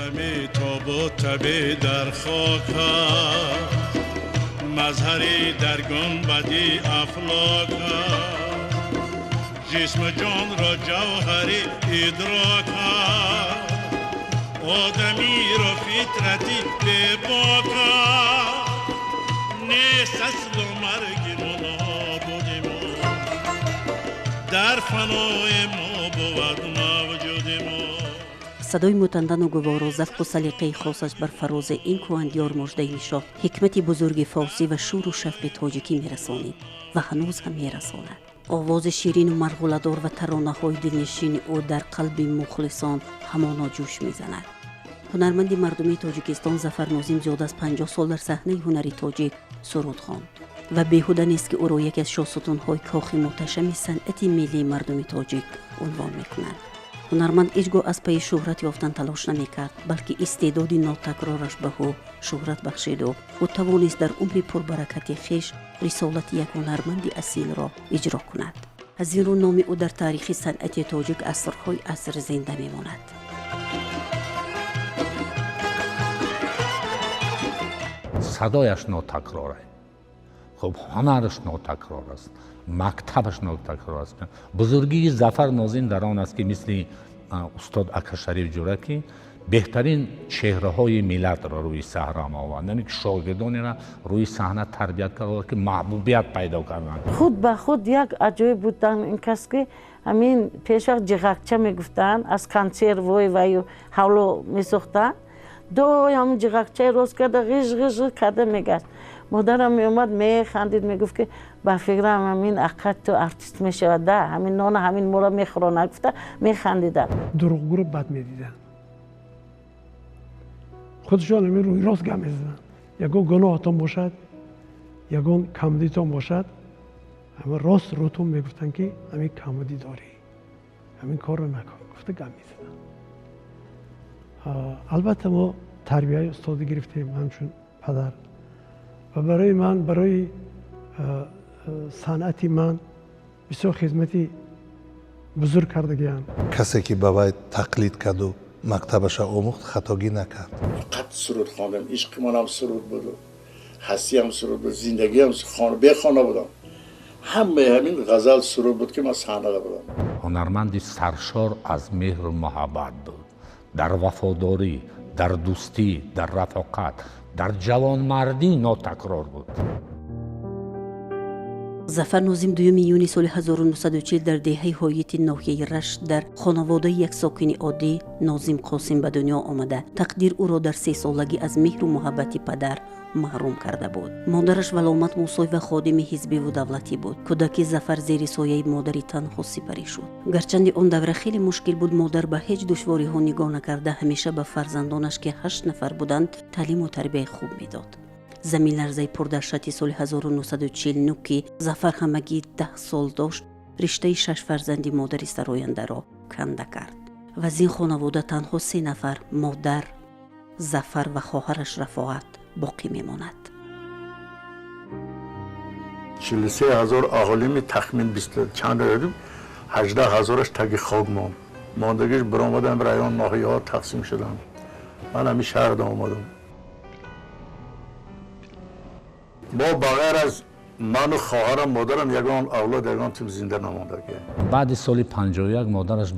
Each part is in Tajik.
آدمی تاب و تبی در خاک مظهری در گنبدی افلاک جسم جان را جوهری ادراک آدمی را فطرتی بپاک نیست اصل و مرگ نابود ما در فنای ما بود موجود ما. صدای متندن و گوار و ذوق و سلیقه خاصش بر فراز این کواندیار مژده نژاد حکمت بزرگ فارسی و شور و شفق تاجیکی میرسانید و هنوز هم میرساند. آواز شیرین و مرغله‌دار و ترانه‌های دلنشین او در قلب مخلصان همانا جوش میزند. هنرمند مردمی تاجیکستان ظفر ناظم زیاد از 50 سال در صحنه هنری تاجیک سرود خواند و بیهوده نیست که او را یکی از شاهستان‌های کاخ محتشم صنعت ملی مردمی تاجیک عنوان میکنند. هنرمند هیچگاه از پی شهرت یافتن تلاش نمیکرد، بلکه استعداد ناتکرارش به او شهرت بخشید و او توانست در عمر پربرکت خویش رسالت یک هنرمند اصیل را اجرا کند. از این رو نام او در تاریخ صنعت تاجیک عصرهای عصر زنده میماند. صدایش ناتکراره، خب هنرش ناتکرار است، مکتبش ناتکرار است. بزرگی ظفر ناظم در آن است که مثل استاد اکاشریف جورکی بهترین چهره های ملت را روی صحنه آورد، یعنی که شاگردانی را روی صحنه تربیت کرد که محبوبیت پیدا کردند. خود به خود یک عجایب بودن این کس که همین پیش وقت جغکچه میگفتن از کانسر وی حولو میسوختن دایم جغکچه روز کرده غیش غیش کرده میگشت. مادرم میومد میخندید میگفت که با فکرم همین عقد تو ارتیست میشود، همین نان همین مورا میخورن گفته میخندیدن. دروغگو رو بد میدیدن، خودشان همین روی راست گم میزدن. یگان گناهتان باشد یگان کمدیتان باشد همین راست روتون میگفتن که همین کمدی داری، همین کار رو نکن، گفته گم میزدن. البته ما تربیه استادی گرفتیم همچون پدر و برای من برای صنعتی من بسیار خدمتی بزرگ کردگیان. کسی که به وی تقلید کرد و مکتبش آموخت خطاگی نکرد. فقط سرود خواندم، عشق من هم سرود بود، هستی هم سرود بود، زندگی هم بخوانده بودم. همین غزل سرود بود که من صحنه بودم. هنرمندی سرشار از مهر و محبت بود، در وفاداری، در دوستی، در رفاقت، در جوانمردی ناتکرار بود. ظفر ناظم 2 یونیو سال 1940 در دهه هایت ناحیه رشت در خانواده یک ساکن عادی ناظم قاسم به دنیا آمده. تقدیر او را در 3 سالگی از مهر و محبت پدر محروم کرده بود. مادرش ولامت موسی و خادم حزبی و دولتی بود. کودکی ظفر زیر سایه مادری تنها سپری شد. گرچند آن دوره خیلی مشکل بود، مادر به هیچ دشواری ها نگاه نکرده همیشه به فرزندانش که 8 نفر بودند تعلیم و تربیت خوب میداد. زمین لرزه پردهشت سال 1949 که ظفر همگی 10 سال داشت، رشته 6 فرزندی مادری سراینده را کنده کرد و از این خانواده تنها 3 نفر مادر، ظفر و خواهرش رفاعت باقی میماند. 43,000 اهالی تخمین 20 چند دادیم، 18,000ش تگ خاک ماندگیش برآمدن رایان ناحیه ها تقسیم شدن. من همین شهر آمدم. ما بغیر از من و خواهرم مادرم یگان اولاد یگان تیم زنده نمانده که بعد سال 51 مادرش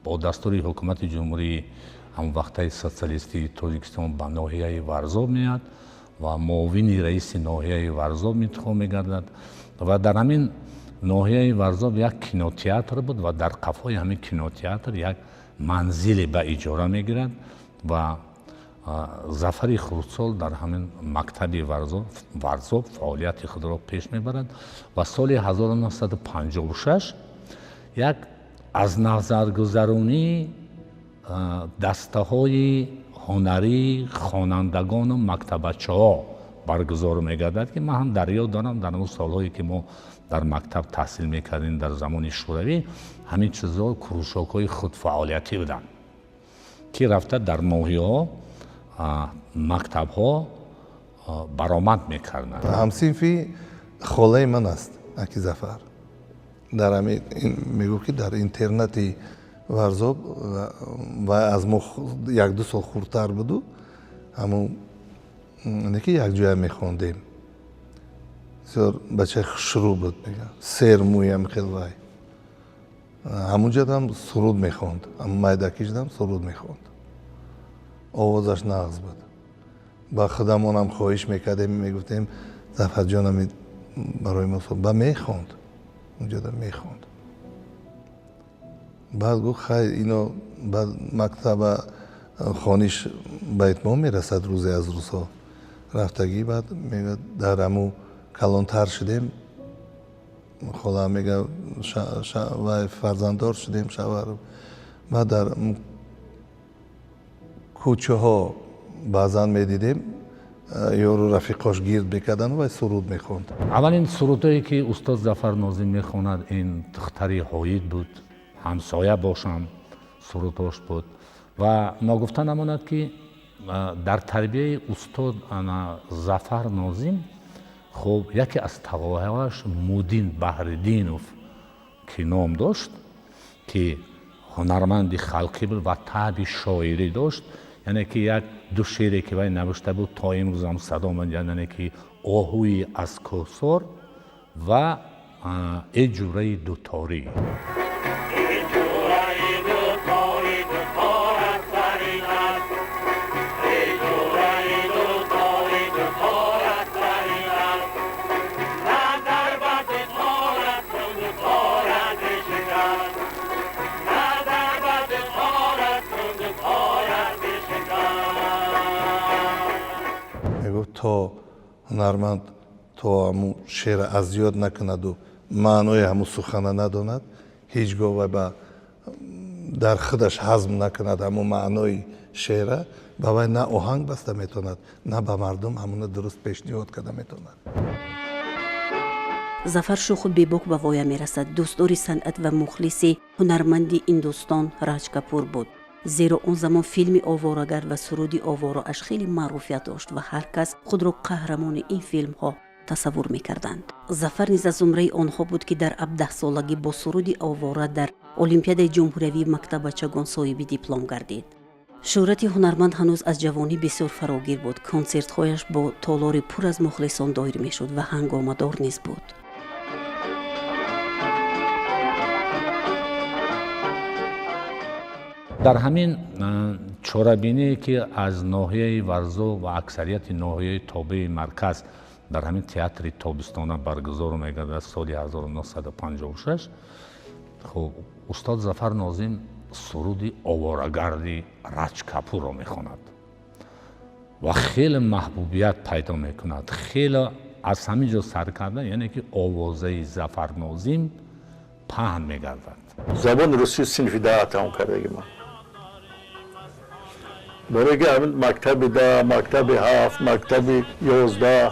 با دستور حکومت جمهوری هم وقتی سوسیالیستی تاجیکستان به ناحیه ورزاب میاد و معاون رئیس ناحیه ورزاب انتخاب میگردد و در همین ناحیه ورزاب یک کینوتئاتر بود و در قفای همین کینوتئاتر یک منزل به اجاره میگیرد و ظفر خردسال در همین مکتب ورزاب فعالیت خود را پیش میبرد و سال 1956 یک از نظرگذرانی دسته های هنری خوانندگان و مکتبچه ها برگزار میگردد که من هم در یاد دارم در اون سالهایی که ما در مکتب تحصیل میکردیم در زمان شوروی همین چیزها کروشاک های خود فعالیتی بودن که رفته در ناحیه ها مکتب ها برآمد میکردن. همصنفی خاله من است اکی ظفر. در همین میگو که در اینترنتی варзоб ва аз мо 1-2 сол хурдтар буду ҳамун не ки якҷоя мехондем бисёр бачаи хушрӯ буд мегӯям сер мӯям хел вай ҳамунҷа дам суруд мехонд ҳамун майдакиш дам суруд мехонд овозаш нағз буд ба худамонам хоҳиш мекардем мегуфтем зафарҷонами барои мо ба мехонд унҷа дам мехонд баъд гуфт хай ино баъд мактаба хониш ба итмом мерасад рӯзе аз рӯзҳо рафтагӣ баъд мегӯяд дар ҳамун калонтар шудем холам мега вай фарзанддор шудем шавар баъд дар кӯчаҳо баъзан медидем ёру рафиқош гирд мекардану вай суруд мехонд аввалин сурудое ки устод Зафар Нозим мехонад ин духтари ҳоид буд ҳамсоя бошам сурудҳош буд ва ногуфта намонад ки дар тарбияи устод Зафар Нозим хуб яке аз тағояш Мудин Баҳриддинов ки ном дошт ки ҳунарманди халқӣ буд ва таъби шоирӣ дошт яъне ки як-ду шеъре ки вай навишта буд то имрӯзам садо медиҳад яъне ки оҳуи аз кӯсор ва э ҷураи дуторӣ то ҳунарманд то ҳамун шеъра аз ёд накунаду маънои ҳамун сухана надонад ҳеҷ гоҳ вай ба дар худаш ҳазм накунад ҳамун маънои шеъра ба вай на оҳанг баста метавонад на ба мардум ҳамуна дуруст пешниҳод карда метавонад зафар шуху бебок ба воя мерасад дӯстдори санъат ва мухлиси ҳунарманди индустон Раҷ Капур буд зеро он замон филми Оворагар ва суруди оворааш хеле маъруфият дошт ва ҳар кас худро қаҳрамони ин филмҳо тасаввур мекарданд зафар низ аз зумраи онҳо буд ки дар 17-солагӣ бо суруди овора дар олимпиадаи ҷумҳуриявии мактабачагон соҳиби диплом гардид шӯҳрати ҳунарманд ҳанӯз аз ҷавонӣ бисёр фарогир буд консертҳояш бо толори пур аз мухлисон доир мешуд ва ҳангомадор низ буд дар ҳамин чорабиние ки аз ноҳияи варзо ва аксарияти ноҳияи тобеи марказ дар ҳамин театри тобистона баргузор мегардад соли 1956 хуб устод Зафар Нозим суруди оворагарди Раҷ Капурро мехонад ва хеле маҳбубият пайдо мекунад хеле аз ҳамин ҷо сар карда яъне ки овозаи Зафар Нозим паҳн мегардад забони русӣ синфи да тамом кардаги ман برای که همین مکتب 10 مکتب 7 مکتب 11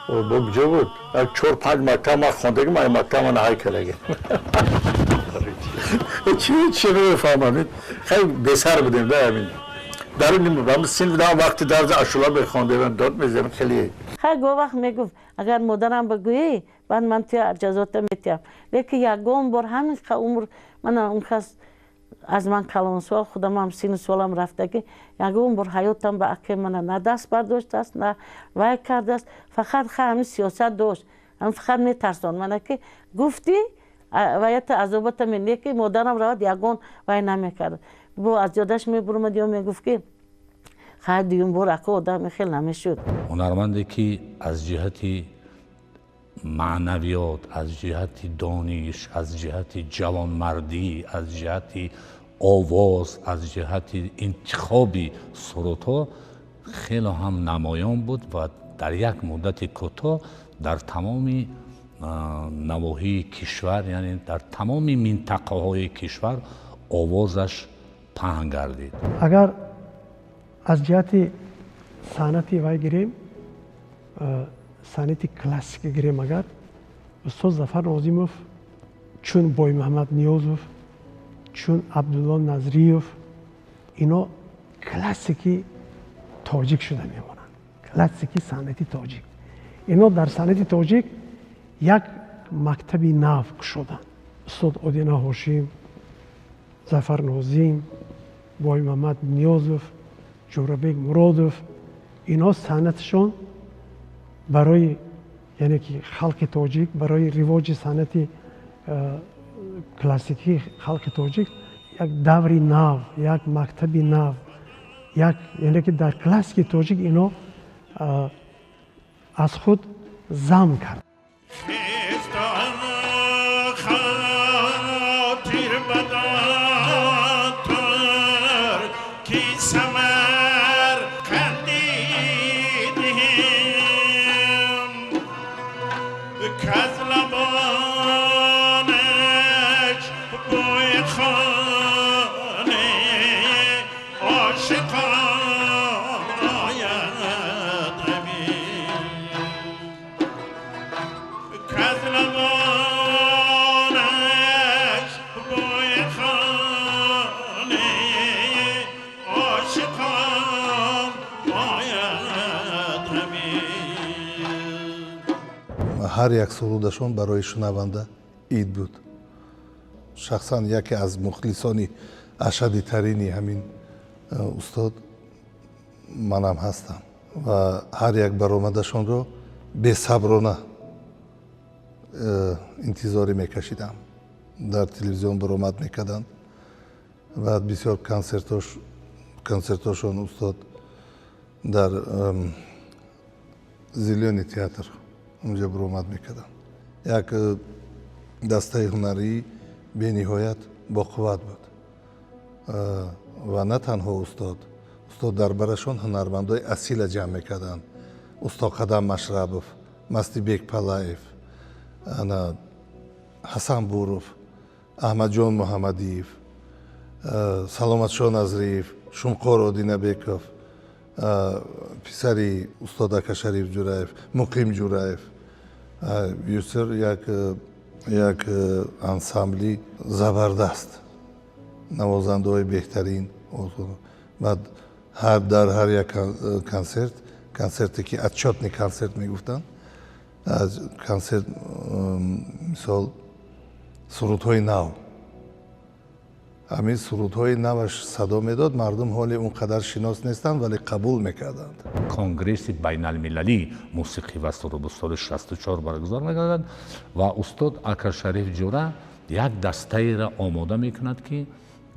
و بگجه بود 4-5 مکتب من خوندگی من مکتب من نهایی کلگی چی نمیفهمم خیلی بسر بودیم ده همین در این سین بدم وقتی درز اشولا بخونده من داد میزیم خیلی خیلی وقت میگفت اگر مادرم بگویی بعد من توی اجازات میتیم لیکن یکم بار همین عمر من اون کس از من کلان سوال خودم هم سین سوالم رفته که یکم بار حیاتم به اکی من نه دست برداشت است نه وای کرده است فقط همین سیاست داشت هم فقط میترسان من که گفتی وایت عذابت منی که مادرم رود یکم وای نمیکرد با از یادش میبرم دیو میگفت که خیلی دیوم بار اکو آدم خیلی نمیشد هنرمندی که از جهتی معنویات از جهتی دانش از جهتی جوانمردی از جهتی آواز از جهتی انتخابی سرودها خیلی هم نمایان بود و در یک مدت کوتاه در تمام نواحی کشور یعنی در تمام منطقه های کشور آوازش پهن گردید. اگر از جهت صنعتی وای گیریم صنعتی کلاسیک گیریم اگر استاد ظفر ناظیموف چون بای محمد نیازوف چون عبدالله نظریوف اینا کلاسیکی تاجیک شده میمونن کلاسیکی صنعتی تاجیک اینا در صنعتی تاجیک یک مکتبی نو شدن استاد آدینا هاشیم зафар нозим, бой мамад ниёзов, ҷӯрабек муродов, ино санъатшон барои яъне ки халқи тоҷик, барои ривоҷи санъати классикии халқи тоҷик як даври нав, як мактаби нав, як яъне ки дар классики тоҷик ино аз худ зам кард. ҳар як сурудашон барои шунаванда ид буд. шахсан яке аз мухлисони ашадитарини ҳамин устод манам ҳастам ва ҳар як баромадашонро бесаброна интизорӣ мекашидам. дар телевизион баромад мекарданд. баъд бисёр консертошон устод дар зелёни театр اونجا برآمد میکردم. یک دسته هنری بی‌نهایت با قوت بود و نه تنها استاد در برشان هنرمندای اصیل جمع میکردند. استاد قدم مشربوف، مستی بیگ پلایف، حسن بوروف، احمد جان محمدیف، سلامت شاه نظریف، شمقار آدینبیکوف، پسری استاد اکا شریف جورایف، مقیم جورایف، یوسر یک انسامبلی زبردست، نوازنده های بهترین. بعد در هر یک کنسرتی که отчетный کنسرت میگفتن، از کنسرت مثال سرودهای نو، همین سرودهای نوش صدا میداد، مردم حال اونقدر شناس نیستن ولی قبول میکردند. کنگرس بین المللی موسیقی و سرود سال 64 برگزار میکردند و استاد اکا شریف جوره یک دسته را آماده میکند که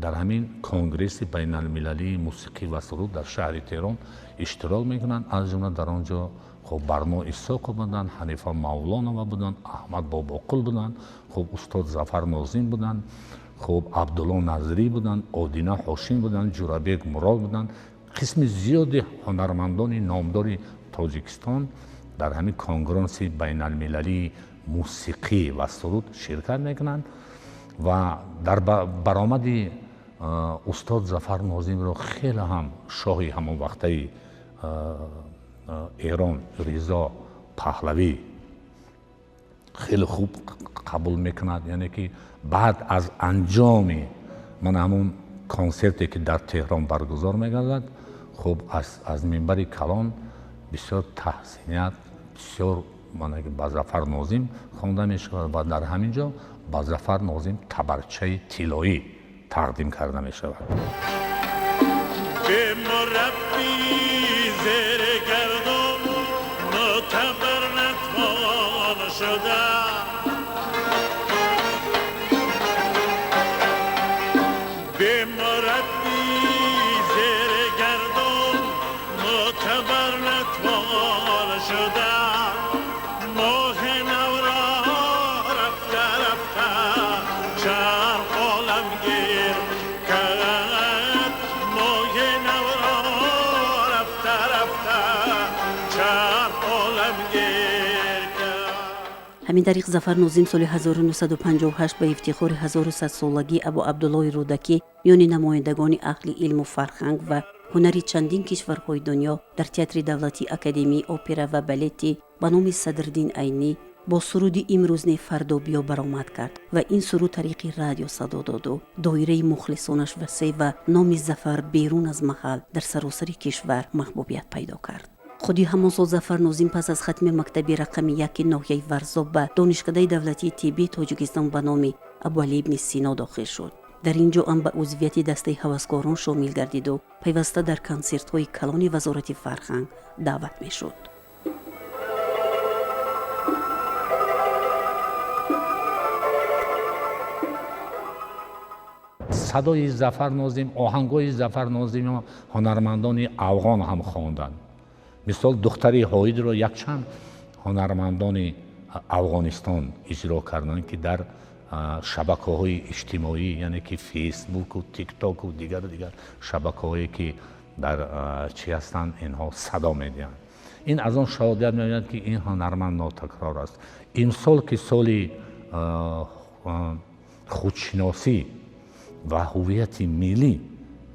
در همین کنگرس بین المللی موسیقی و سرود در شهر تهران اشتراک میکنند. از جمله در آنجا خب برنو اسحاق بودند، حنیفه مولانا بودند، احمد باباقل بودند، خب استاد ظفر ناظم بودند، خب عبدالله نظری بودند، آدینه حاشم بودند، جورابک مراد بودند. قسم زیادی هنرمندان نامدار تاجیکستان در همین کنگرس بین المللی موسیقی و سرود شرکت میکنند و در برآمد استاد ظفر ناظم را خیلی هم شاهی همون وقتی ایران رضا پهلوی خیلی خوب قبول میکند. یعنی که بعد از انجام من همون کنسرتی که در تهران برگزار میگردد، خب از منبر کلان بسیار تحسینیت، بسیار با ظفر ناظم خوانده میشود و در همینجا با ظفر ناظم تبرچه طلایی تقدیم کرده میشود. به مربی زیر گردم معتبر نتوان شده، به مربی زیر گردم معتبر نتوان شده. ماه نو را رفته رفته چرخ عالم گیر کرد. ماه نو را رفته رفته چرخ عالم گیر کرد. همین طریق ظفر ناظم سال 1958 به افتخار 1100 سالگی ابو عبدالله رودکی میان نمایندگان اهل علم و فرهنگ و هنری چندین کشورهای دنیا در تئاتر دولتی اکادمی اپرا و بالتی به نام صدرالدین عینی با سرودی امروزنه فردا بیا برآمد کرد و این سرود طریق رادیو صدا داد و دایره مخلصانش وسیع و نام ظفر بیرون از محل در سراسر کشور محبوبیت پیدا کرد. خودی همان سال ظفر ناظم پس از ختم مکتب رقم 1 ناحیه ورزاب به دانشکده دولتی طبی تاجیکستان به نام ابوعلی ابن سینا داخل شد. در اینجا هم به عضویت دسته هوسکاران شامل گردید و پیوسته در کنسرت‌های کلان وزارت فرهنگ دعوت می‌شد. صدای ظفر ناظم، آهنگای ظفر ناظم هنرمندان افغان هم خواندند. مثال دختری هاید را یک چند هنرمندان افغانستان اجرا کردند که در شبکه‌های اجتماعی، یعنی که فیسبوک و تیک تاک و دیگر شبکه‌هایی که در چی هستند اینها صدا می‌دهند. این از آن شهادت می‌دهد که این هنرمند ناتکرار است. امسال که سال خودشناسی و هویت ملی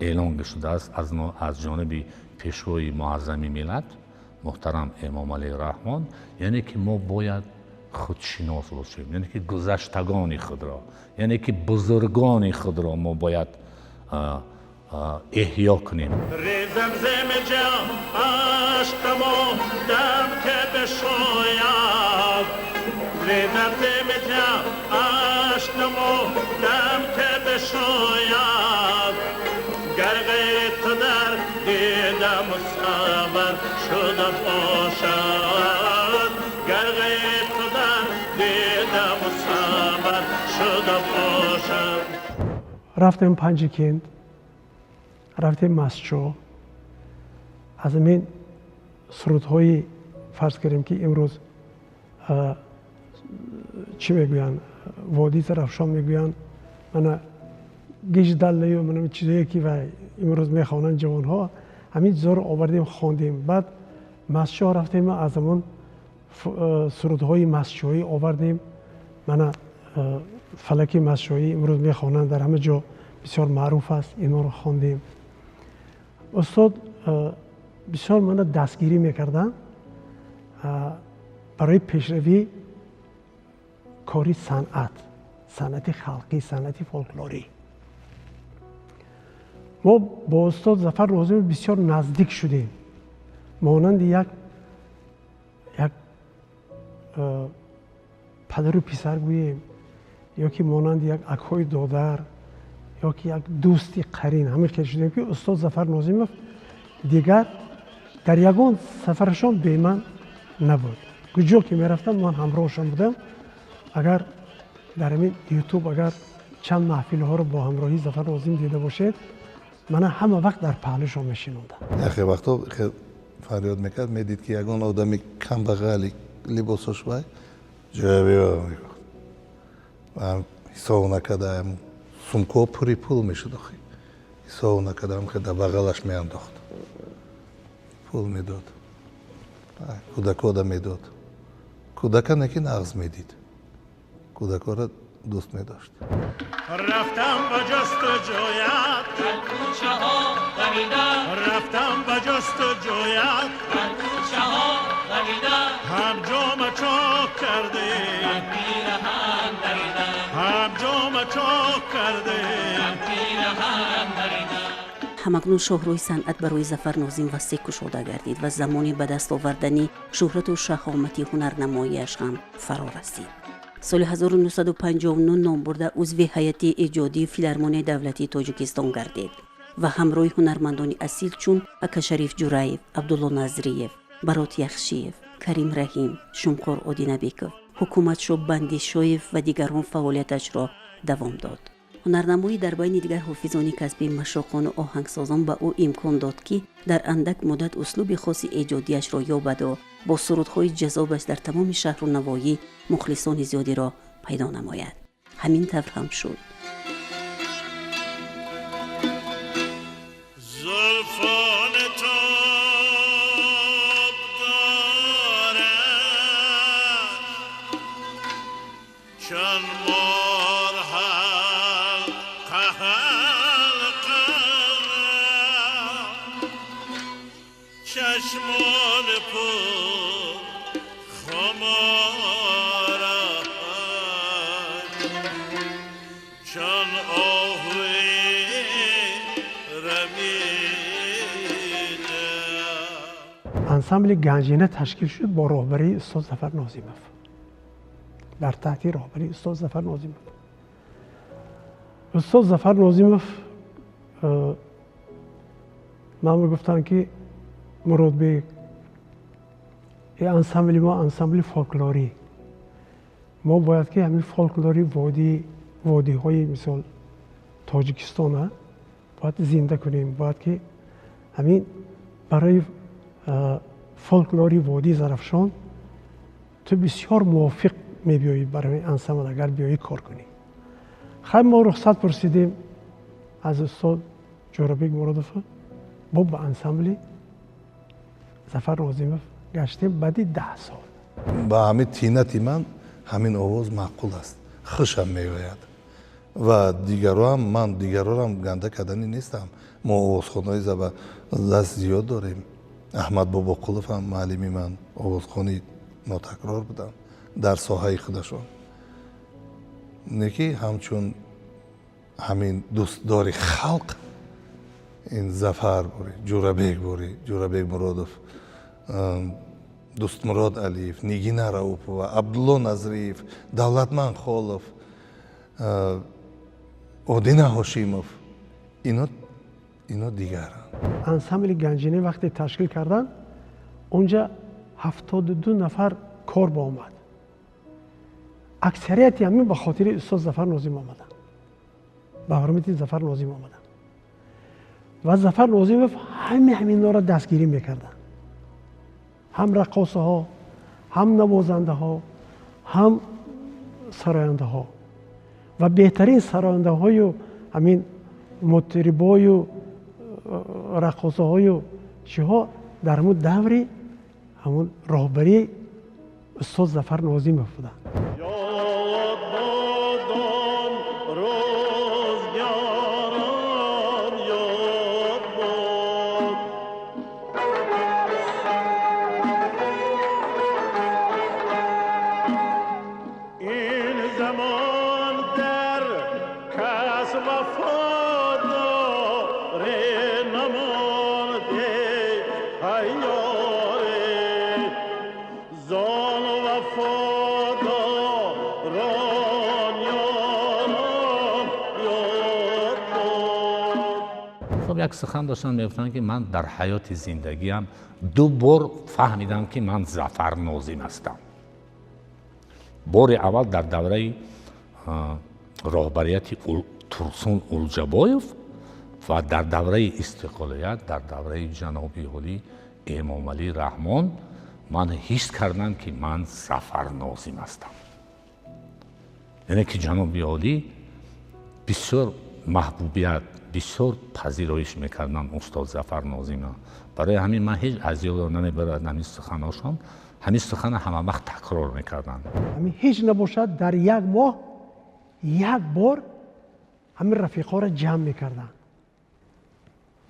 اعلان شده است از جانب پیشوای معظم ملت محترم امام علیه الرحمن، یعنی که ما باید خودشناس باشیم، یعنی که گذشتگان خود را، یعنی که بزرگان خود را ما باید احیا کنیم. ریزم زم جام عشقم و دم که بشاید، ریزم زم جام عشقم و دم که بشاید، گرگه تو در دیدم صبر شده باشد، گرگه تو در دیدم صبر شده باشد. رفتیم پنجکند، رفتیم مسجد. از این سرودهای فرض کردیم که امروز چی میگوین وادی طرفشان میگوین، من گیج دل و من چیزایی که امروز میخوانن جوان ها، همین زور آوردیم خواندیم. بعد مسجد رفتیم، از همون سرودهای مسجدی آوردیم. من فلکی مسجدی امروز میخوانن در همه جا بسیار معروف است، اینا رو خواندیم. استاد بسیار من دستگیری میکردن برای پیشروی کاری صنعت خلقی، صنعت فولکلوری. ما با استاد ظفر ناظم بسیار نزدیک شدیم، مانند یک پدر و پسر گوییم، یا که مانند یک اکای دادر، یا که یک دوستی قرین همه که شدیم که استاد ظفر ناظمov دیگر در یگان سفرشان به من نبود. کجا که میرفتم من همراهشان بودم. اگر در این یوتیوب اگر چند محفل ها رو با همراهی ظفر ناظم دیده باشید، من همه وقت در پهلوشان میشینوندم. یخی وقتا فریاد میکرد، میدید که یگان آدمی کم بغلی لباسش بای جای بیار میگفت و حساب نکرده سمکو پوری پول میشد. حساب نکرده که در بغلش میانداخت، پول میداد، کودکا را میداد. کودکا نکی نغز میدید، کودکا را دوست میداشت. رفتم با جستجویت در کوچه ها دویدم، رفتم با جستجویت در کوچه ها دویدم، هم جام چاک کرده پیرهن دریدم، هم جام چاک کرده پیرهن دریدم. همکنون شاهروی صنعت برای ظفر ناظم وسیع گشوده گردید و زمانی به دست آوردن شهرت و شهامت هنرنمایی‌اش هم فرا رسید. سال 1959 نام برده عضو هیئت ایجادی فیلارمونی دولتی تاجیکستان گردید و همراه هنرمندان اصیل چون اکا شریف جورایف، عبدالله نظریف، برات یخشیف، کریم رحیم، شمخور اودینبیکوف، حکومت شو بندی شویف و دیگران فعالیتش را دوام داد. هنرنمایی در بین دیگر حافظان کسبی مشاقان و آهنگسازان به او امکان داد که در اندک مدت اسلوب خاص ایجادیش را یابد و با سرودهای جذابش در تمام شهر و نواحی مخلصان زیادی را پیدا نماید. همین طور هم شد. زلفان تاب دارد چون مار حلقه چشمان پر خمارد چون آهوی رمیده. انسامبل گنجینه تشکیل شد با راهبری استاد ظفر ناظمov، در تحت راهبری استاد ظفر ناظمov. استاد ظفر ناظیموف من میگفتن که مراد بیگ این انسامبل ما انسامبل فولکلوری ما باید که همین فولکلوری وادی های مثال تاجیکستان باید زنده کنیم باید که همین برای فولکلوری وادی زرافشان تو بسیار موافق میبیایی برای انسامبل اگر بیایی کار کنی خیلی ما رخصت پرسیدیم از استاد جورابیک مرادوف با انسامبل ظفر ناظیموف گشتیم بعدی 10 سال با همین تینتی من همین آواز معقول است خوشم میآید و من دیگران هم گنده کردنی نیستم ما آوازخوان‌های دست زیاد داریم احمد باباقلوف هم معلمی من آوازخوانی ناتکرار بودن در ساحه خودشون نکی همچون همین دوستداری خلق این ظفر بوری جورابیک مرادوف دوستمراد علیف نیگینا راوپова عبدالله نظریف давлатман холов одина ҳошимов اینا دیگرن انسامبل گنجینه وقتی تشکیل کردن اونجا 72 نفر کار با آمد اکثریتی همین به خاطر استاد ظفر ناظیم آمدن به حرمت ظفر ناظیم آمدن و ظفر ناظیموف همین را دستگیری میکردن هم رقاصه ها هم نوازنده ها هم سراینده ها و بهترین سراینده های و همین مطربای و رقاصه های و چیها در همون دوری همون راهبری استاد ظفر ناظیموف بودن یک سخن داشتن میگفتن که من در حیات زندگیم 2 بار فهمیدم که من ظفر ناظیم هستم بار اول در دوره راهبریت ترسون اولجابایف و در دوره استقلالیت در دوره جنابی عالی امام علی رحمان من حس کردم که من ظفر ناظیم هستم یعنی که جنابی عالی بسیار محبوبیت بسیار پذیرایش میکردن استاد ظفر ناظیم برای همین من هیچ از یاد نمیبرم همین سخناشون همین سخن همه وقت تکرار میکردن همین هیچ نباشد در یک ماه یک بار همین رفیقا را جمع میکردن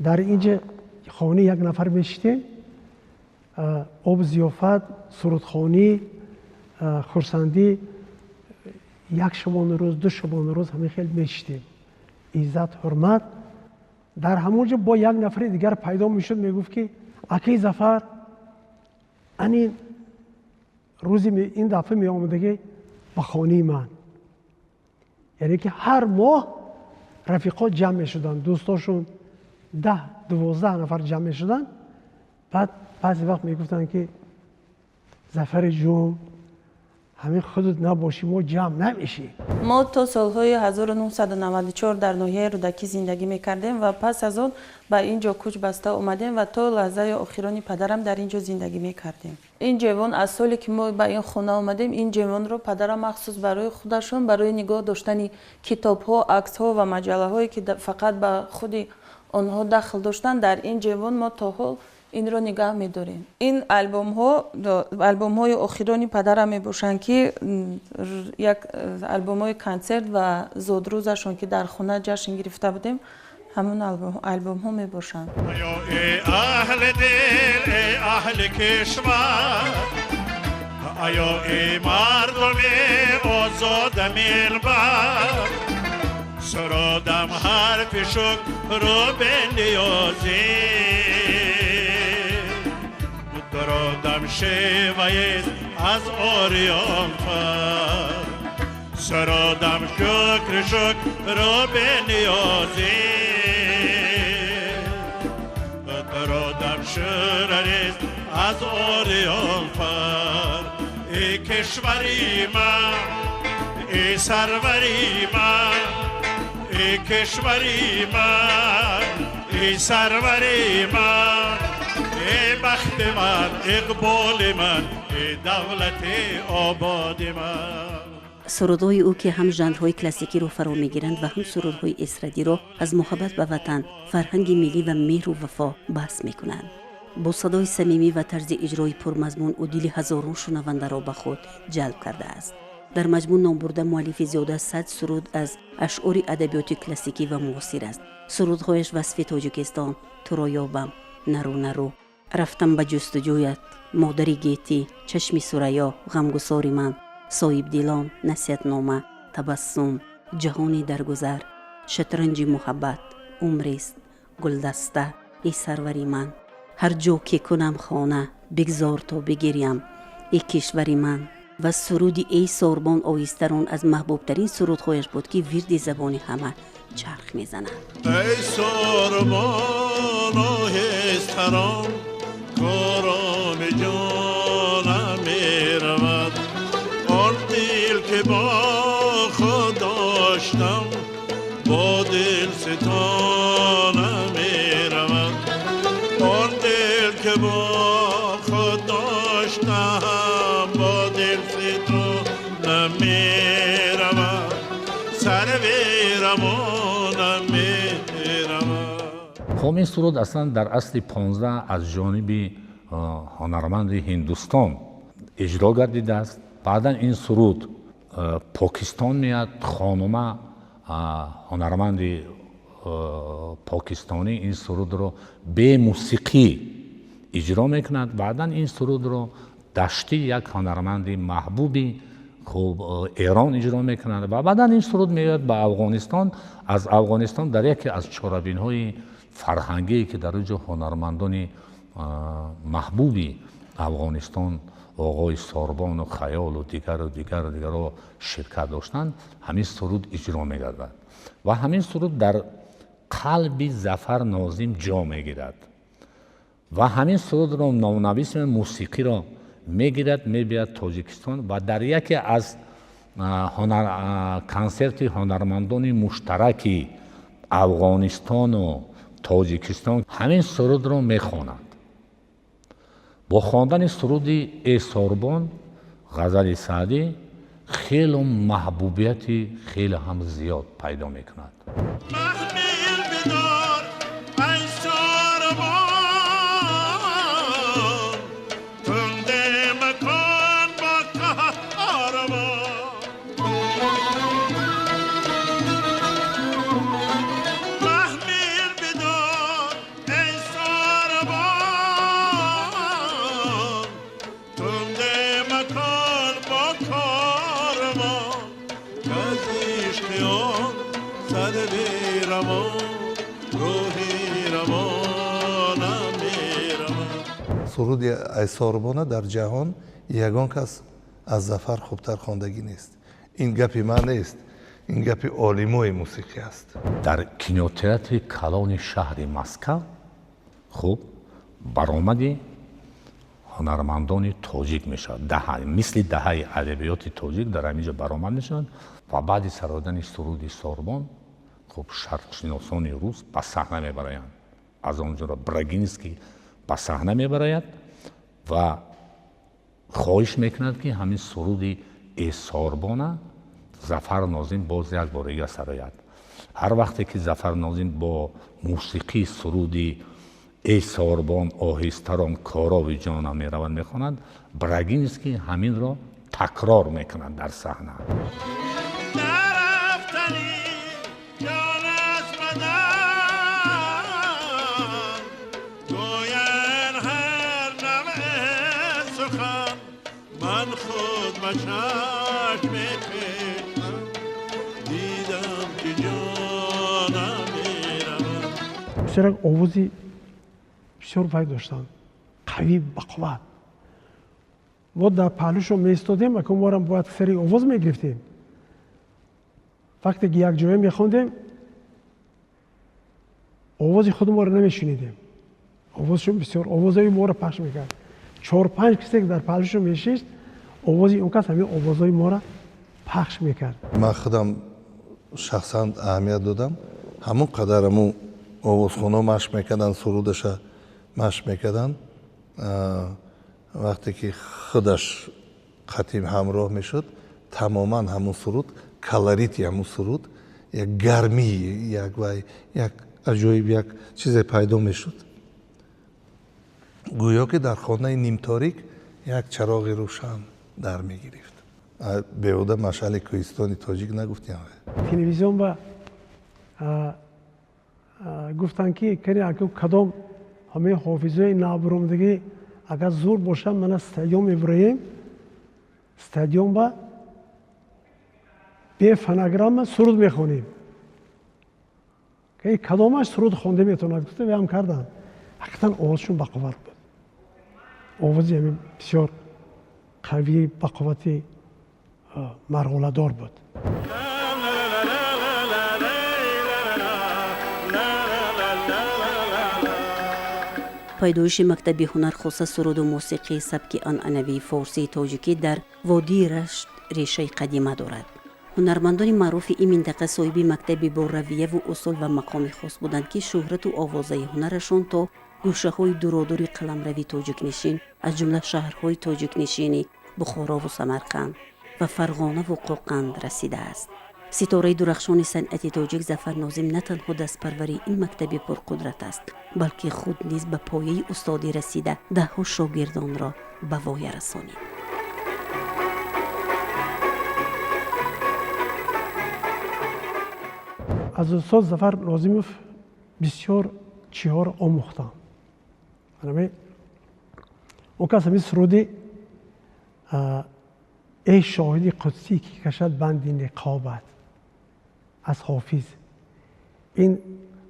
در اینجا خانه یک نفر میشتیم آب ضیافت سرودخوانی خرسندی یک شبانه روز 2 شبانه روز همین خیلی میشتیم عزت حرمت در همونجا با یک نفر دیگر پیدا میشد میگفت که اکی ظفر این روزی این دفعه می آمدگی به خانه من یعنی که هر ماه رفیقا جمع می شدن دوستاشون 10-12 نفر جمع می شدن بعد بعضی وقت می گفتن که ظفر جون همین خودت نباشی ما جمع نمیشی ما تا سالهای 1994 در ناحیه رودکی زندگی میکردیم و پس از اون به اینجا کوچ بسته اومدیم و تا لحظه آخرانی پدرم در اینجا زندگی میکردیم. این جوان از سالی که ما به این خانه اومدیم این جوان رو پدرم مخصوص برای خودشون برای نگاه داشتن کتاب ها، عکس ها و مجله هایی که فقط به خود آنها دخل داشتن در این جوان ما تا حال این رو نگاه می‌داریم. این آلبوم های آخرانی پدرم میباشن که یک آلبوم های کنسرت و زودروزشون که در خونه جشن گرفته بودیم همون آلبوم ها میباشن. ای اهل دل ای اهل کشور آیا ای مردم آزاد ملبر سرادم حرف شکر رو به نیازی درادم شیوه از آریان فر سرادم شکر رو به نیازی برادم شرریست از آریان فر ای کشوری من ای سروری من ای کشوری من ای سروری من ای بخت من اقبال من ای دولت آباد من. سرودهای او که هم ژانرهای کلاسیکی رو فرا میگیرند و هم سرودهای استرادی رو از محبت به وطن، فرهنگ ملی و مهر و وفا بحث میکنند. با صدای صمیمی و طرز اجرای پرمضمون او دل هزاران شنونده را به خود جلب کرده است. در مجموع نام برده مؤلف زیاده از 100 سرود از اشعار ادبیات کلاسیکی و معاصر است. سرودهایش وصف تاجیکستان، تو را یابم، نرو نرو، رفتم به جستجویت، مادری گیتی، چشمی سریا، غمگساری من، صاحب دیلان، نصیحت نامه، تبسم، جهانی درگذر، شطرنج محبت، عمریست، گلدسته، ای سروری من، هر جا که کنم خانه، بگذار تا بگیریم، ای کشوری من. و سرودی ای ساربان آیستران از محبوب ترین سرودهایش بود که ورد زبان همه چرخ میزنند. ای ساربان آیستران کارام جانم میرود، آن دل که با خود داشتم با دل ستانم میرود، آن دل که با خود داشتم با دل ستانم میرود، سر بیرمانم میرود. خب این سرود اصلا در اصل 15 از جانب هنرمند هندوستان اجرا گردیده است. بعدا این سرود پاکستان میاد، خانم هنرمند پاکستانی این سرود رو به موسیقی اجرا میکند. بعدا این سرود رو دشتی یک هنرمند محبوبی خب ایران اجرا میکند و بعدا این سرود میاد به افغانستان. از افغانستان در یکی از چارابین های فرهنگی که در اونجا هنرمندان محبوبی افغانستان، آقای ساربان و خیال و دیگر رو شرکت داشتند، همین سرود اجرا میگردد و همین سرود در قلب ظفر ناظم جا میگیرد و همین سرود رو نونویس موسیقی را میگیرد میبرد تاجیکستان و در یکی از کنسرت هنرمندان مشترک افغانستان و تاجیکستان همین سرود رو میخواند. با خواندن سرود ای ساربان غزل سعدی خیلی محبوبیتی خیلی هم زیاد پیدا میکند. محمل بدار ای ساربان، تنده مکان با کارمان، محمل بدار ای ساربان، تنده مکان با کارمان، کزیش خیال سر بیرمان، روحی روانم میرمان. سرود ای ساربان در جهان یگان کس از ظفر خوبتر خواندگی نیست. این گپی من نیست، این گپی عالمای موسیقی است. در کینوتئاتر کلان شهر مسکو خوب برآمدی هنرمندان تاجیک میشد، مثل دهه ادبیات تاجیک در همینجا برآمد میشد و بعد سرودن سرود ساربان خب شرقشناسان روس به صحنه میبرایند. از آنجا را براگینسکی به صحنه میبراید و خواهش میکند که همین سرود ای ساربان ظفر ناظم باز یک بارگی سراید. هر وقتی که ظفر ناظم با موسیقی سرودی ای ساربان آهستران کارا جانم میروند میخواند، براگینسکی همین را تکرار میکنند در صحنه. من خود مشک میپیشم، دیدم که جانم میرم. بسیار آوازی بسیار باید داشتن، قوی بقوت. ما در پهلوش رو میستادیم، اکنون ما هم باید سری آواز میگرفتیم. وقتی که یک جایی میخوندیم آواز خود ما رو نمیشنیدیم. آوازشون بسیار آوازهای ما رو پخش میکرد. 4-5 کسی که در پهلوشون میشید آوازی اون کس همین آوازهای ما رو پخش میکرد. من خودم شخصا اهمیت دادم. همون قدر همون آوازخونا مشق میکردن، سرودش مشق میکردن. وقتی که خودش خطیم همراه میشد تماما همون سرود، کالریتی همون سرود، یک گرمی، یک عجایب، یک چیز پیدا میشد. گویا که در خانه نیم تاریک یک چراغ روشن در میگرفت. بیهوده مشعل کوهستانی تاجیک نگفتیم. تلویزیون با گفتن که کدام همه حافظه نابرمدگی اگر زور باشه من استادیوم میبریم، استادیوم با به فناگرام سرود میخونیم که کدامش سرود خونده میتونه. گفته و هم کردن. حقیقتا آوازشون بقوت بود. آوازی همین بسیار قوی، بقوتی مرغوله دار بود. پیدایش مکتب هنر خصوص سرود و موسیقی سبک عنعنوی فارسی تاجیکی در وادی رشت ریشه قدیمه دارد. هنرمندان معروف این منطقه صاحب مکتبی با رویه و اصول و مقام خاص بودند که شهرت و آوازه هنرشان تا گوشه های دورادور قلمروی تاجیک نشین از جمله شهرهای تاجیک نشینی بخارا و سمرقند و فرغانه و قوقند رسیده است. ستاره درخشان صنعت تاجیک ظفر ناظم نه تنها دست پروری این مکتب پرقدرت است بلکه خود نیز به پایه استادی رسیده دهها شاگردان را به وای رسانید. از استاد ظفر ناظموف بسیار چیار آموختم. اون کس همین سرودی ای شاهدی قدسی که کشد بندی نقابت از حافظ، این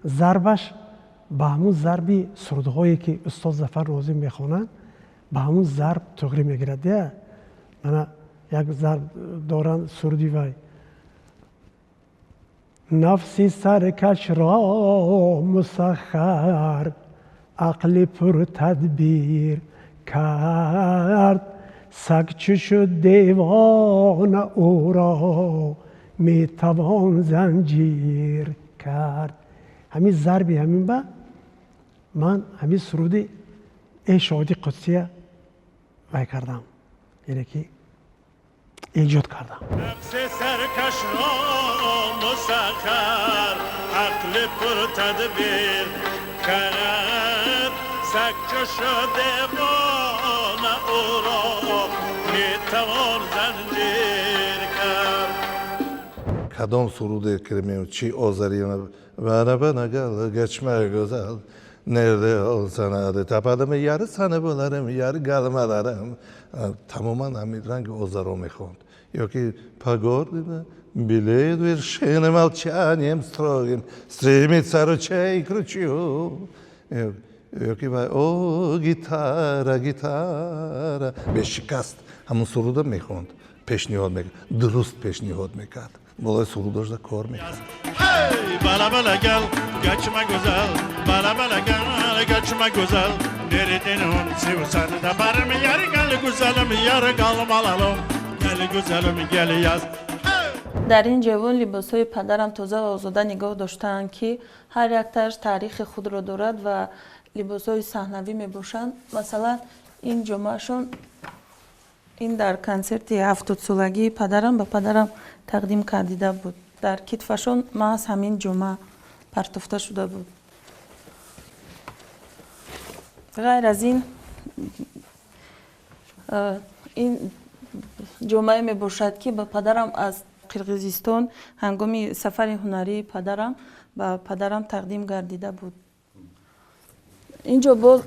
ضربش به همون ضربی سرودهایی که استاد ظفر ناظم میخوانند به همون ضرب تغییر میگیرد. من یک ضرب دارم سرودی وای نفسی سرکش را مسخر عقل پر تدبیر کرد سگ چو شد دیوان او را میتوان زنجیر کرد. همین ضربی همین با من همین سرودی ای شاهدی قدسیه وای کردم، یعنی که ایجاد کردم. نفس سرکش را مسخر عقل پر تدبیر کرد سگ چو شد دیوان او را میتوان زنجیر کرد. کدام سروده که چی آذری بنگل geçme güzel nerede olsan hadi tapadım yarı sana bularım yarı gelmelerim. Tamamen همین رنگ آذرا میخوند. یا که پگاردیم بلید ویر شینم الچانیم ستراگیم стремит сарочей кручу. یا که او گیتارا به شکست همون سروده میخوند، پیشنهاد میکرد، درست پیشنهاد میکرد. بالای سروداش da کار میکرد. Hey bala bala gel geçme güzel bala bala gel geçme güzel nereden on sevsen de barım yar gel güzelim yar kalmalım gel güzelim gel yaz. در این جوان لباسهای پدرم تازه و آزاده نگاه داشتند که هر یکترش تاریخ خود را دارد و لباسهای صحنوی می باشند. مثلا این جمعهشون این در کنسرت 70 سالگی پدرم به پدرم تقدیم کردیده بود. در کتفشون محض همین جمعه پرتافته شده بود. غیر از این جمعه می باشد که به پدرم از قرقیزستان هنگام سفر هنری پدرم به پدرم تقدیم گردیده بود. اینجا باز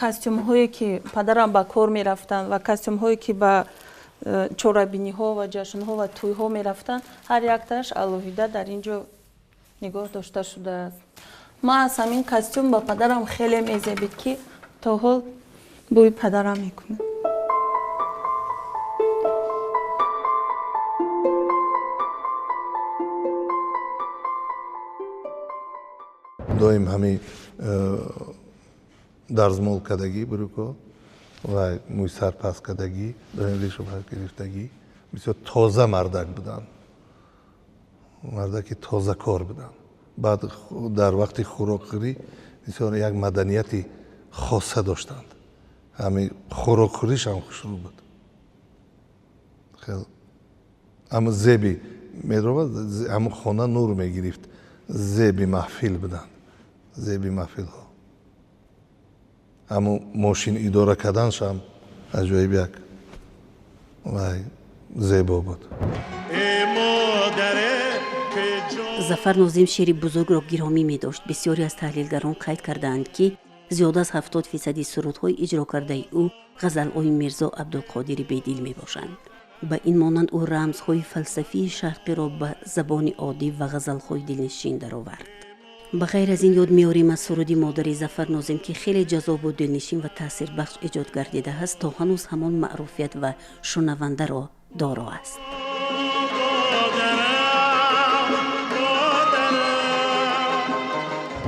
کاستیوم هایی که پدرم به کار می رفتن و کاستیوم هایی که به چورابینی ها و جشن ها و توی ها می رفتن هر یکتاش علاویده در اینجا نگاه داشته شده است. ما از همین کاستیوم با پدرم خیلی میزبید که تا حال بوی پدرم میکنه. доим ҳами дарзмол кардагӣ буруко ва мӯй сарпас кардагӣ доим решоба гирифтагӣ бисёр тоза мардак буданд, мардаки тозакор буданд. баъд дар вақти хӯрокхӯрӣ бисёр як маданияти хоса доштанд. ҳами хӯрокхӯришам хушрӯ буд. хел ама зеби мерова ҳамун хона нур мегирифт, зеби маҳфил буданд, зеби маҳфилҳо. ҳамун мошин идора карданшам аҷоиб як вай зебо буд. зафар нозим шеъри бузургро гиромӣ медошт. бисёре аз таҳлилгарон қайд кардаанд ки зиёда аз 70% сурудҳои иҷро кардаи ӯ ғазалҳои мирзо абдулқодири бедил мебошанд. ба ин монанд ӯ рамзҳои фалсафии шарқиро ба забони оддӣ ва ғазалҳои дилнишин даровард. ба ғайр аз ин ёд меорем аз суруди модари зафар нозим ки хеле ҷазобу дилнишин ва таъсирбахш эҷод гардидааст, то ҳанӯз ҳамон маъруфият ва шунавандаро доро аст.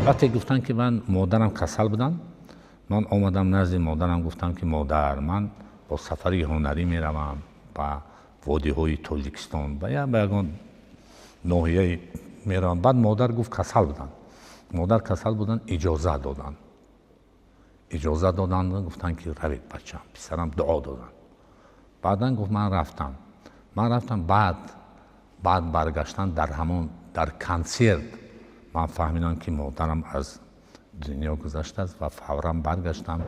вақте гуфтан ки ман модарам касал будам, ман омадам назди модарам, гуфтам ки модар, ман бо сафари ҳунарӣ меравам ба водиҳои Тоҷикистон, ба ягон ноҳияи меравам. баъд модар гуфт касал будам. модар касал будан, иҷоза доданд, гуфтанд ки равед бачам, писарам дуо доданд. баъдан гуфт ман рафтам, баъд баргаштан дар консерт ман фаҳмидам ки модарам аз дунё гузаштааст ва фавран баргаштам.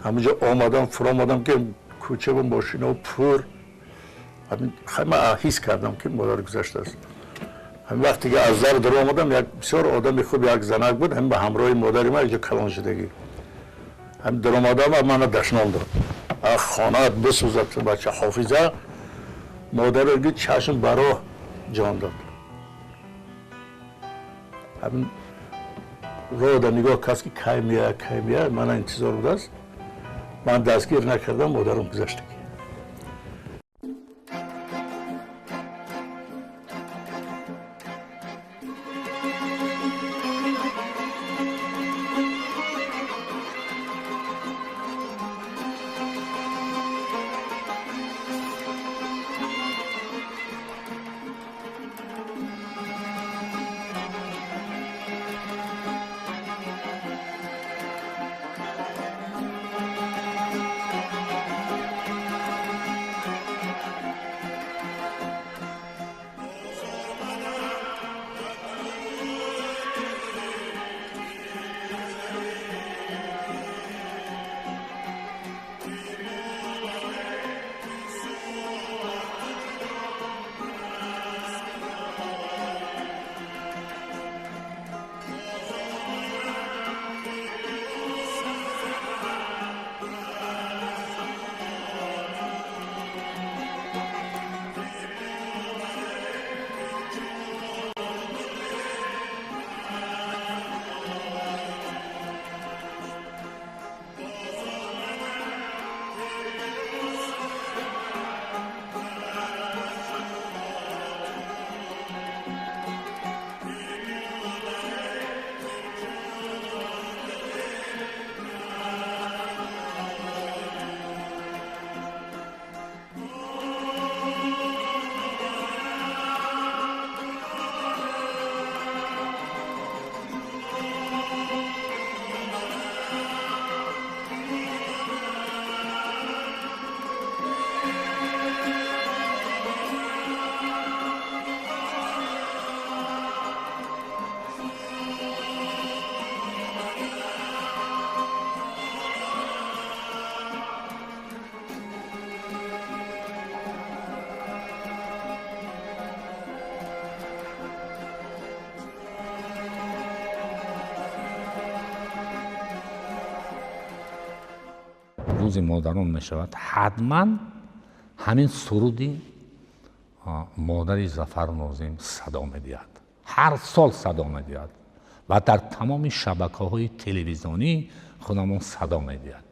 ҳаминҷо омадам фуромадам ки кӯчаву мошинаву пур ҳама ҳис кардам ки модар гузаштааст. ҳамин вақте ки аз зар дар омадам, як бисёр одами хуб, як занак буд, ҳамин ба ҳамроҳи модари ман инҷо калон шудагӣ. ҳамин дар омадам мана дашном дод. хонаат бисӯзад бача ҳофиза, модарги чашм бароҳ ҷон дод. ҳамин роҳда нигоҳ кард ки кай меяд, мана интизор будааст. ман дастгир накардам, модарам гузаштагӣ. рӯзи модарон мешавад, ҳатман ҳамин суруди модари зафар нозим садо медиҳад. ҳар сол садо медиҳад ва дар тамоми шабакаҳои телевизионӣ худамон садо медиҳад.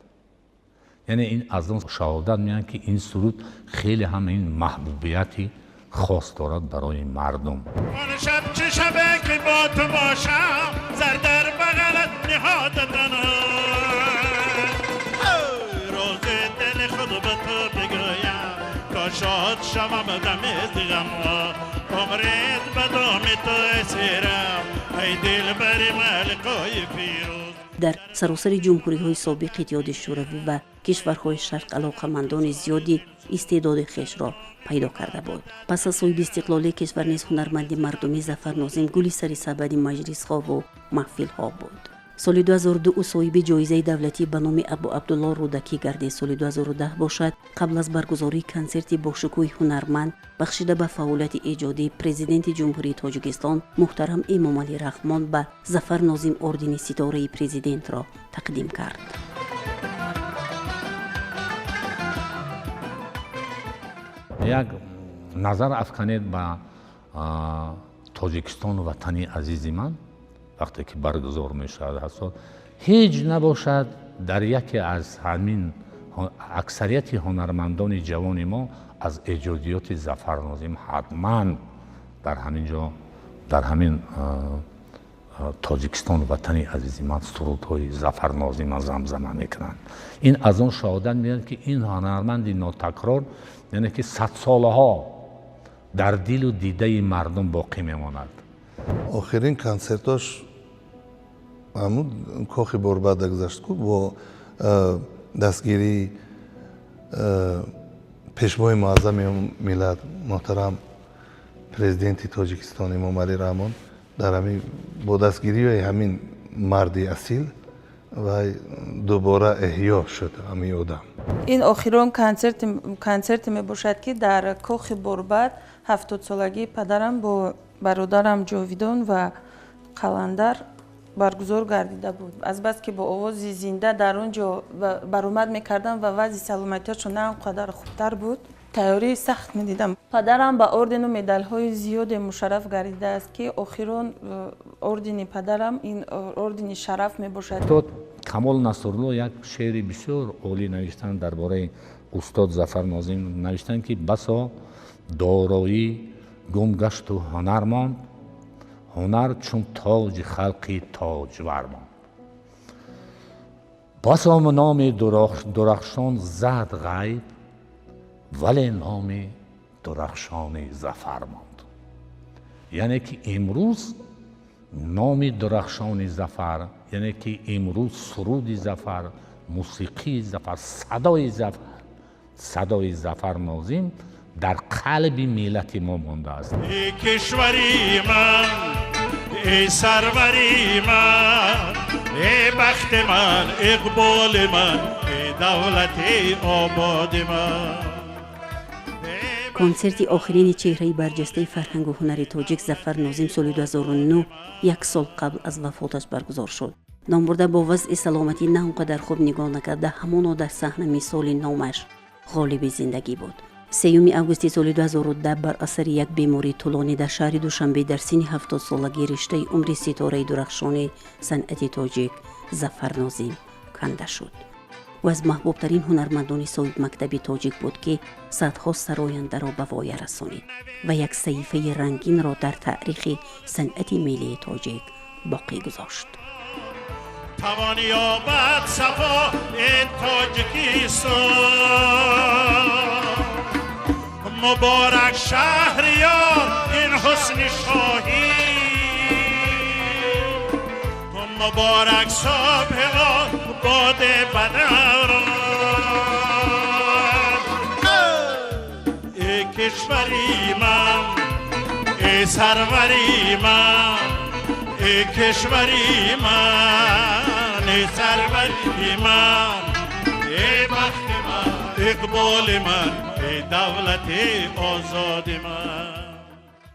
яъне ин аз он шаҳодат меянд ки ин суруд хеле ҳамин маҳбубияти خاص دارد برای مردم. شب چه شبه که با تو باشم زردر غم عمرت بدام تو اسیرم ای دل بری ملکای فیروز. در سراسر جمهوری‌های سابق اتحاد شوروی و کشورهای شرق علاقه‌مندان زیادی استعداد خویش را پیدا کرده بود. پس از صاحب استقلال کشور نیز هنرمندی مردمی ظفر ناظم گلی سر سبد مجلس‌ها و محفل‌ها بود. سال 2002 او صاحب جایزه دولتی به نام ابو عبدالله رودکی گردید. سال 2010 باشد قبل از برگزاری کنسرت با شکوه هنرمند بخشیده به فعالیت ایجادی پرزیدنت جمهوری تاجیکستان محترم امام علی رحمان به ظفر ناظم اردن ستاره پرزیدنت را تقدیم کرد. یک نظر افکنید به تاجیکستان وطنی عزیزی من وقتی که برگزار می شود هیچ نباشد در یکی از همین اکثریت هنرمندان جوان ما از ایجادیات ظفر ناظم حتما در همین تاجیکستان وطنی عزیزی من سرودهای ظفر ناظم زمزمه میکنند. این از آن شهادت میدهد که این هنرمند ناتکرار یعنی که 100 سالها در دل و دیده مردم باقی میماند. آخرین کنسرتاش همون کاخ بوربادا گذشت که با دستگیری پیشوای معظم ملت محترم پرزیدنت تاجیکستان امام علی رحمان در همین با دستگیری همین مردی اصیل و دوباره احیا شد همین آدم. این آخرین کنسرت می باشد که در کاخ بورباد 70 سالگی پدرم با برادرم جاویدان و قلندر برگزار گردیده بود. از بس که با آواز زنده در اونجا برآمد میکردم و وضع سلامتیشون نه اونقدر خوبتر بود. تیاری سخت میدیدم. پدرم با اردن و مدال های زیاد مشرف گردیده است که آخرین اردن پدرم این اردن شرف می باشد. تو کمال نصرالله یک شعر بسیار عالی نوشتن درباره استاد ظفر ناظم. نوشتن که بسا دارایی گم گشت و هنر ماند، هنر چون تاج خلقی تاجور ماند. بسا نام درخشان زد غیب، ولی نام درخشان ظفر ماند. یعنی که امروز نام درخشان ظفر، یعنی که امروز سرود ظفر، موسیقی ظفر، صدای ظفر ناظم در قلب ملت ما مانده است. ای کشوری من، ای سروری من، ای بخت من، اقبال من، ای دولت آباد من. کنسرت آخرین چهره برجسته فرهنگ و هنر تاجیک ظفر ناظم سال 2009 یک سال قبل از وفاتش برگزار شد. نامبرده با وضع سلامتی نه اونقدر خوب نگاه نکرده، همانا در صحنه مثال نامش غالب زندگی بود. 3 آگوست سال 2010 بر اثر یک بیماری طولانی در شهر دوشنبه در سن 70 سالگی رشته عمر ستاره درخشان صنعت تاجیک ظفر ناظم کنده شد. و از محبوب ترین هنرمندان صاحب مکتب تاجیک بود که صدها سراینده را به وای رسانید و یک صحیفه رنگین را در تاریخ صنعت ملی تاجیک باقی گذاشت. توانی یابد صفا تاجیکستان، مبارک شهریار این حسن شاهی، مبارک صبح باد بدر. ای کشوری من، ای سروری من، ای کشوری من، ای سروری من، ای بخت من، اقبال من، ای دولت آزاد من.